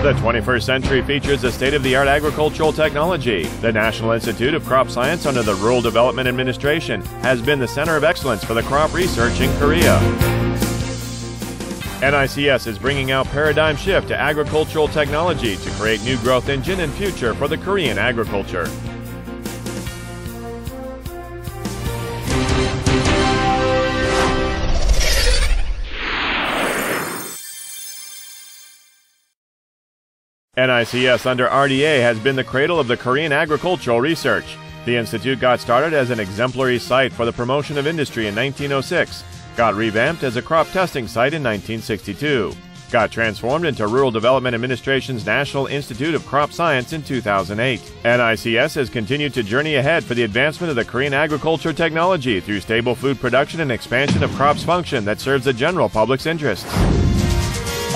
The 21st century features a state-of-the-art agricultural technology. The National Institute of Crop Science under the Rural Development Administration has been the center of excellence for the crop research in Korea. NICS is bringing out paradigm shift to agricultural technology to create new growth engine and future for the Korean agriculture. NICS under RDA has been the cradle of the Korean agricultural research. The institute got started as an exemplary site for the promotion of industry in 1906, got revamped as a crop testing site in 1962, got transformed into Rural Development Administration's National Institute of Crop Science in 2008. NICS has continued to journey ahead for the advancement of the Korean agriculture technology through stable food production and expansion of crops function that serves the general public's interests.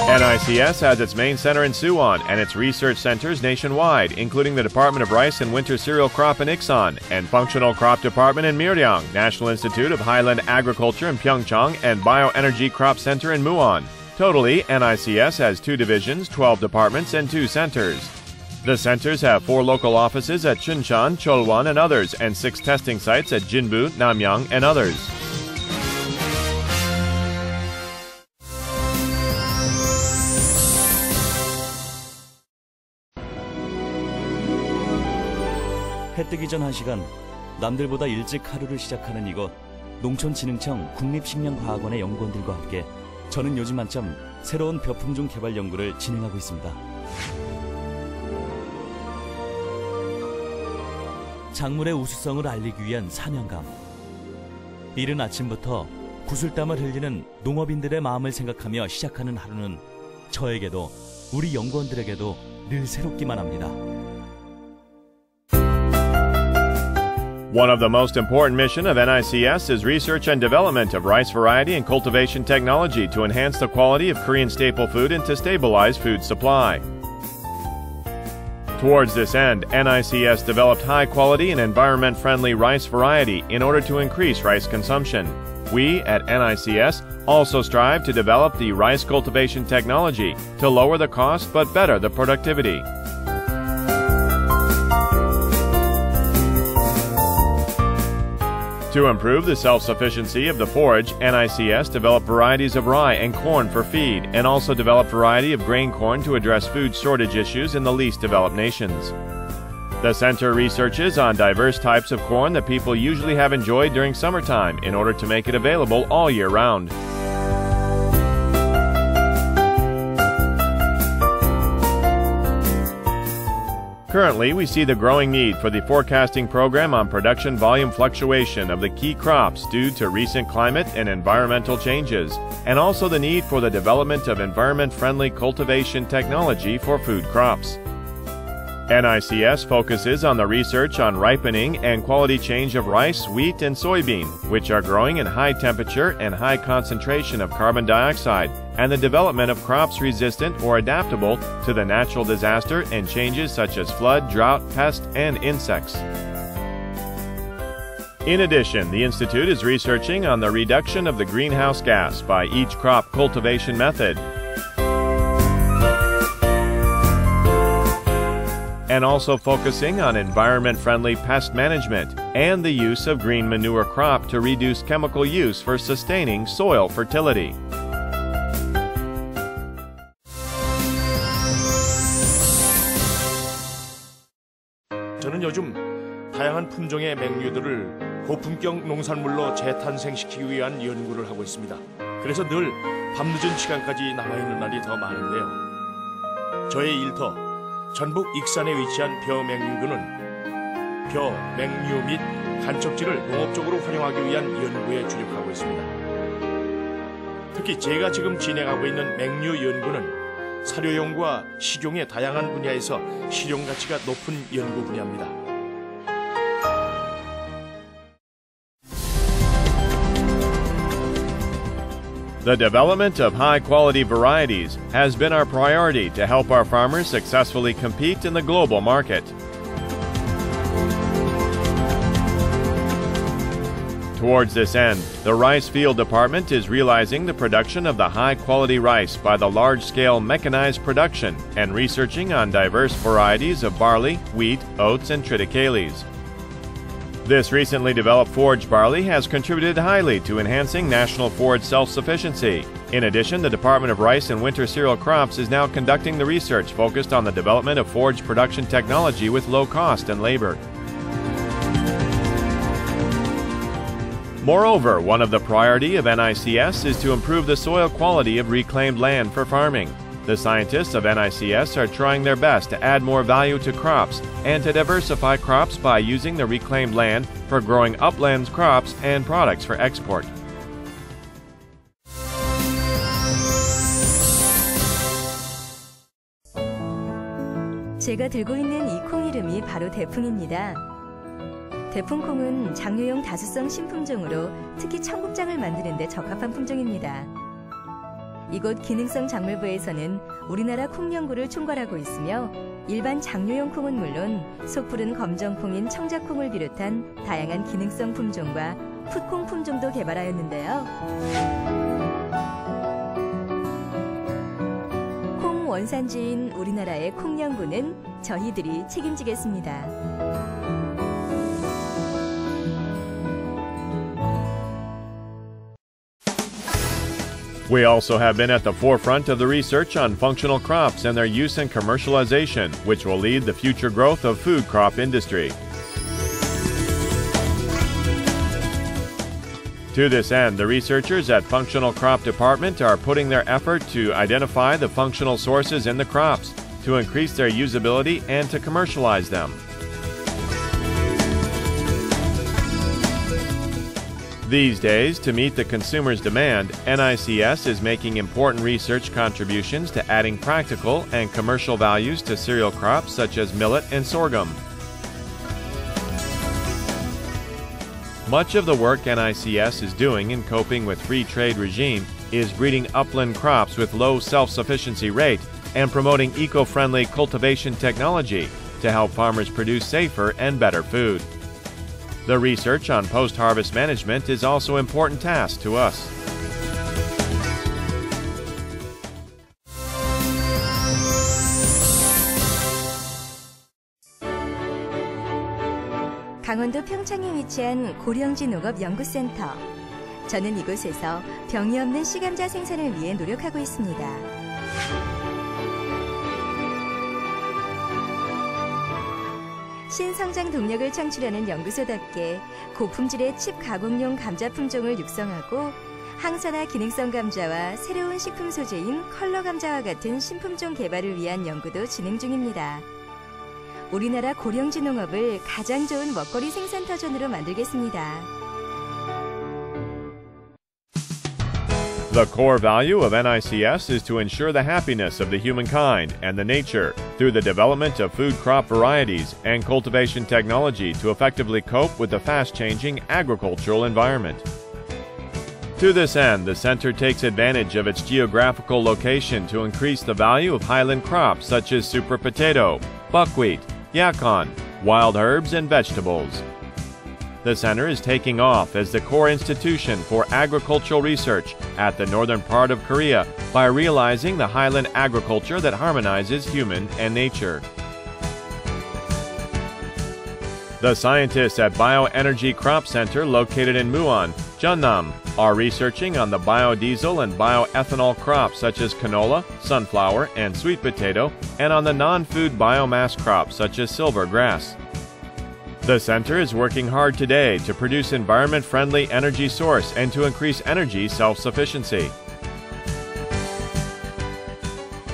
NICS has its main center in Suwon and its research centers nationwide, including the Department of Rice and Winter Cereal Crop in Iksan and Functional Crop Department in Myeryang, National Institute of Highland Agriculture in Pyeongchang, and Bioenergy Crop Center in Muon. Totally, NICS has 2 divisions, 12 departments, and 2 centers. The centers have 4 local offices at Chuncheon, Cholwon, and others, and 6 testing sites at Jinbu, Namyang, and others. 해 뜨기 전 1시간 남들보다 일찍 하루를 시작하는 이곳 농촌진흥청 국립식량과학원의 연구원들과 함께 저는 요즘 한참 새로운 벼품종 개발 연구를 진행하고 있습니다. 작물의 우수성을 알리기 위한 사명감. 이른 아침부터 구슬땀을 흘리는 농업인들의 마음을 생각하며 시작하는 하루는 저에게도 우리 연구원들에게도 늘 새롭기만 합니다. One of the most important missions of NICS is research and development of rice variety and cultivation technology to enhance the quality of Korean staple food and to stabilize food supply. Towards this end, NICS developed high-quality and environment-friendly rice variety in order to increase rice consumption. We, at NICS, also strive to develop the rice cultivation technology to lower the cost but better the productivity. To improve the self-sufficiency of the forage, NICS developed varieties of rye and corn for feed, and also developed variety of grain corn to address food shortage issues in the least developed nations. The center researches on diverse types of corn that people usually have enjoyed during summertime in order to make it available all year round. Currently, we see the growing need for the forecasting program on production volume fluctuation of the key crops due to recent climate and environmental changes, and also the need for the development of environment-friendly cultivation technology for food crops. NICS focuses on the research on ripening and quality change of rice, wheat, and soybean, which are growing in high temperature and high concentration of carbon dioxide, and the development of crops resistant or adaptable to the natural disaster and changes such as flood, drought, pest, and insects. In addition, the Institute is researching on the reduction of the greenhouse gas by each crop cultivation method, and also focusing on environment-friendly pest management and the use of green manure crop to reduce chemical use for sustaining soil fertility. 저는 요즘 다양한 품종의 맹류들을 고품격 농산물로 재탄생시키기 위한 연구를 하고 있습니다. 그래서 늘 밤늦은 시간까지 남아있는 날이 더 많은데요. 저의 일터 전북 익산에 위치한 벼맹류교는 벼, 맹류 및 간척지를 농업적으로 활용하기 위한 연구에 주력하고 있습니다. 특히 제가 지금 진행하고 있는 맹류 연구는 사료용과 식용의 다양한 분야에서 실용 가치가 높은 연구 분야입니다. The development of high-quality varieties has been our priority to help our farmers successfully compete in the global market. Towards this end, the Rice Field Department is realizing the production of the high-quality rice by the large-scale mechanized production and researching on diverse varieties of barley, wheat, oats, and triticales. This recently developed forage barley has contributed highly to enhancing national forage self-sufficiency. In addition, the Department of Rice and Winter Cereal Crops is now conducting the research focused on the development of forage production technology with low cost and labor. Moreover, one of the priority of NICS is to improve the soil quality of reclaimed land for farming. The scientists of NICS are trying their best to add more value to crops and to diversify crops by using the reclaimed land for growing upland crops and products for export. 제가 들고 있는 이 콩 이름이 바로 대풍입니다. 대풍콩은 장료용 다수성 신품종으로 특히 청국장을 만드는 데 적합한 품종입니다. 이곳 기능성 작물부에서는 우리나라 콩 연구를 총괄하고 있으며 일반 장료용 콩은 물론 속 푸른 검정콩인 청자콩을 비롯한 다양한 기능성 품종과 풋콩 품종도 개발하였는데요. 콩 원산지인 우리나라의 콩 연구는 저희들이 책임지겠습니다. We also have been at the forefront of the research on functional crops and their use and commercialization, which will lead the future growth of food crop industry. To this end, the researchers at Functional Crop Department are putting their effort to identify the functional sources in the crops, to increase their usability and to commercialize them. These days, to meet the consumer's demand, NICS is making important research contributions to adding practical and commercial values to cereal crops such as millet and sorghum. Much of the work NICS is doing in coping with free trade regime is breeding upland crops with low self-sufficiency rate and promoting eco-friendly cultivation technology to help farmers produce safer and better food. The research on post-harvest management is also an important task to us. 강원도 평창에 위치한 고령지 농업연구센터. 저는 이곳에서 병이 없는 씨감자 생산을 위해 노력하고 있습니다. 신성장 동력을 창출하는 연구소답게 고품질의 칩 가공용 감자 품종을 육성하고 항산화 기능성 감자와 새로운 식품 소재인 컬러 감자와 같은 신품종 개발을 위한 연구도 진행 중입니다. 우리나라 고령지 농업을 가장 좋은 먹거리 생산 터전으로 만들겠습니다. The core value of NICS is to ensure the happiness of the humankind and the nature through the development of food crop varieties and cultivation technology to effectively cope with the fast-changing agricultural environment. To this end, the center takes advantage of its geographical location to increase the value of highland crops such as super potato, buckwheat, yacon, wild herbs, and vegetables. The center is taking off as the core institution for agricultural research at the northern part of Korea by realizing the highland agriculture that harmonizes human and nature. The scientists at Bioenergy Crop Center located in Muon, Jeonnam, are researching on the biodiesel and bioethanol crops such as canola, sunflower, and sweet potato, and on the non-food biomass crops such as silver grass. The center is working hard today to produce environment-friendly energy source and to increase energy self-sufficiency.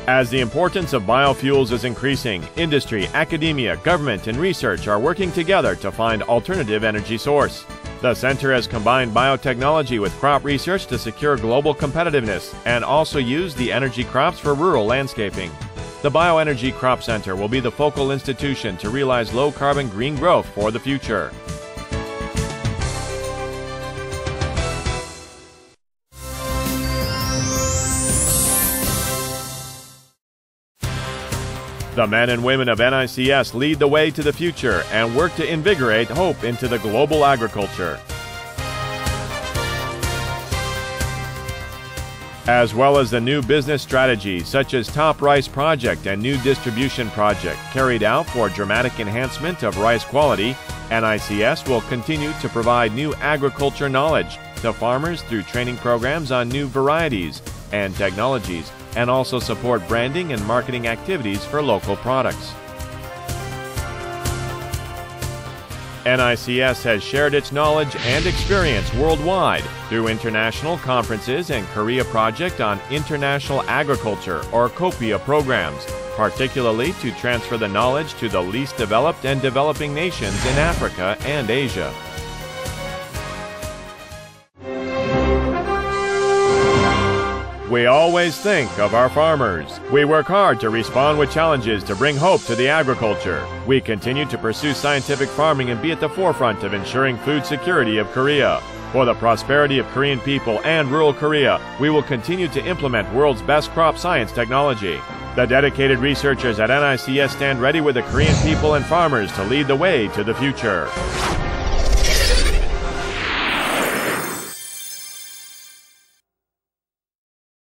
As the importance of biofuels is increasing, industry, academia, government, and research are working together to find alternative energy source. The center has combined biotechnology with crop research to secure global competitiveness and also use the energy crops for rural landscaping. The Bioenergy Crop Center will be the focal institution to realize low-carbon green growth for the future. The men and women of NICS lead the way to the future and work to invigorate hope into the global agriculture. as well as the new business strategies such as Top Rice Project and New Distribution Project carried out for dramatic enhancement of rice quality. NICS will continue to provide new agriculture knowledge to farmers through training programs on new varieties and technologies, and also support branding and marketing activities for local products. NICS has shared its knowledge and experience worldwide through international conferences and Korea Project on International Agriculture or COPIA programs, particularly to transfer the knowledge to the least developed and developing nations in Africa and Asia. We always think of our farmers. We work hard to respond with challenges to bring hope to the agriculture. We continue to pursue scientific farming and be at the forefront of ensuring food security of Korea. For the prosperity of Korean people and rural Korea, we will continue to implement world's best crop science technology. The dedicated researchers at NICS stand ready with the Korean people and farmers to lead the way to the future.